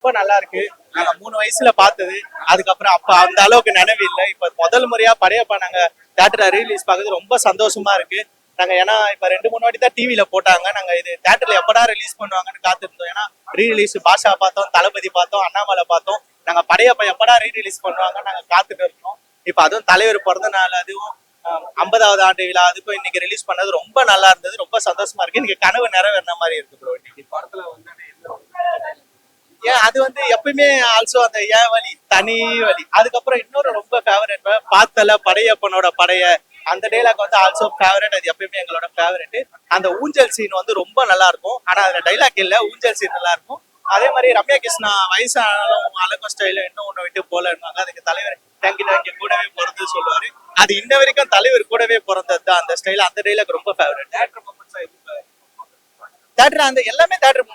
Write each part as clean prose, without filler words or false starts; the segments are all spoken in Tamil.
ரொம்ப நல்லா இருக்கு. நாங்க 3 வயசுல பார்த்தது. அதுக்கப்புறம் அப்ப அந்த அளவுக்கு நினைவு இல்லை. இப்ப முதல் முறையா படையப்பா நாங்க தியேட்டர்ல ரீலீஸ் பார்க்கறது ரொம்ப சந்தோஷமா இருக்கு. நாங்க ஏன்னா இப்ப 2-3 வாட்டி தான் டிவில போட்டாங்க. நாங்க இது தியேட்டர்ல எப்படா ரிலீஸ் பண்ணுவாங்கன்னு காத்திருந்தோம். ஏன்னா ரீரிலீஸ் பாஷா பார்த்தோம், தளபதி பார்த்தோம், அண்ணாமலை பார்த்தோம். நாங்க படையப்பா எப்படா ரீரிலீஸ் பண்ணுவாங்கன்னு நாங்க காத்துட்டு இருக்கோம். இப்ப அதுவும் தலைவர் பிறந்த நாள், அதுவும் 50வது ஆண்டு விழா, அதுக்கும் இன்னைக்கு ரிலீஸ் பண்ணது ரொம்ப நல்லா இருந்தது. ரொம்ப சந்தோஷமா இருக்கு. இன்னைக்கு கனவு நிறைவேறின மாதிரி இருக்கு ப்ரோ. இன்னைக்கு படத்துல வந்து ஏன் அது வந்து எப்பயுமே ஆல்சோ அந்த ஏன் வழி தனி வழி. அதுக்கப்புறம் இன்னொரு ரொம்ப ஃபேவரட் பார்த்தல படையப்பனோட படைய அந்த டைலாக் வந்து ஆல்சோ ஃபேவரட். அது எப்பயுமே எங்களோட ஃபேவரட். அந்த ஊஞ்சல் சீன் வந்து ரொம்ப நல்லா இருக்கும். ஆனா அதுல டைலாக் இல்ல, ஊஞ்சல் சீன் நல்லா இருக்கும். அதே மாதிரி ரம்யா கிருஷ்ணா வயசானாலும் அழகும் ஸ்டைல இன்னும் ஒண்ணு விட்டு போலன்னாங்க. அதுக்கு தலைவர் தேங்க்யூ கூடவே பிறந்து சொல்லுவாரு. அது இன்ன வரைக்கும் தலைவர் கூடவே பிறந்தது தான் அந்த ஸ்டைல். அந்த டைலாக் ரொம்ப ஃபேவரட். தியேட்டர் பர்ஃபார்மன்ஸா இருக்கு. தேட்டர் அந்த எல்லாமே தேட்டர்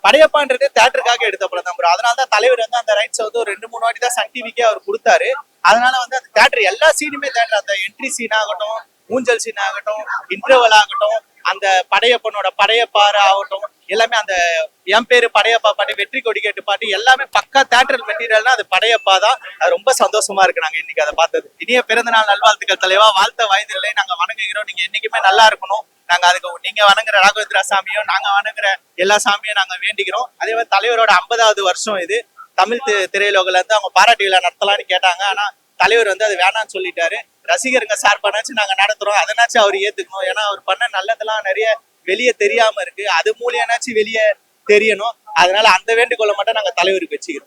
படையப்பான்றது தேட்டருக்காக எடுத்த படம் தான் ப்ரோ. அதனால தான் தலைவர் வந்து அந்த ரைட்ஸ் வந்து ஒரு 2-3 வாட்டி தான் சன் டிவிக்கே அவர் கொடுத்தாரு. அதனால வந்து அந்த தேட்டர் எல்லா சீனுமே தேட்டர், அந்த என்ட்ரி சீன் ஆகட்டும், ஊஞ்சல் சீன் ஆகட்டும், இன்டர்வல் ஆகட்டும், அந்த படையப்பனோட படையப்பாறு ஆகட்டும், எல்லாமே அந்த என் பேரு படையப்பா பாட்டு, வெற்றி கொடி கேட்டு பாட்டு எல்லாமே பக்கா தேட்டர் மெட்டீரியல்னா அது படையப்பா தான். அது ரொம்ப சந்தோஷமா இருக்கு நாங்க இன்னைக்கு அதை பார்த்தது. இனிய பிறந்த நாள் நல்வாழ்த்துக்கள் தலைவா. வாழ்த்த வாய்தில்லை நாங்க வணங்குகிறோம். நீங்க என்னைக்குமே நல்லா இருக்கணும். நாங்க அதுக்கு நீங்க வணங்குற ராகவேந்திரா சாமியும் நாங்க வணங்குற எல்லா சாமியும் நாங்க வேண்டிக்கிறோம். அதே மாதிரி தலைவரோட 50வது வருஷம் இது. தமிழ் திரையுலகில இருந்து அவங்க பாராட்டு விழா நடத்தலாம்னு கேட்டாங்க. ஆனா தலைவர் வந்து அது வேணாம்னு சொல்லிட்டாரு. ரசிகருங்க சார்பானாச்சும் நாங்க நடத்துறோம், அதனாச்சும் அவர் ஏத்துக்கணும். ஏன்னா அவர் பண்ண நல்லதெல்லாம் நிறைய வெளியே தெரியாம இருக்கு. அது மூலியமாச்சும் வெளியே தெரியணும். அதனால அந்த வேண்டுகோளை மட்டும் நாங்க தலைவருக்கு வச்சுக்கிறோம்.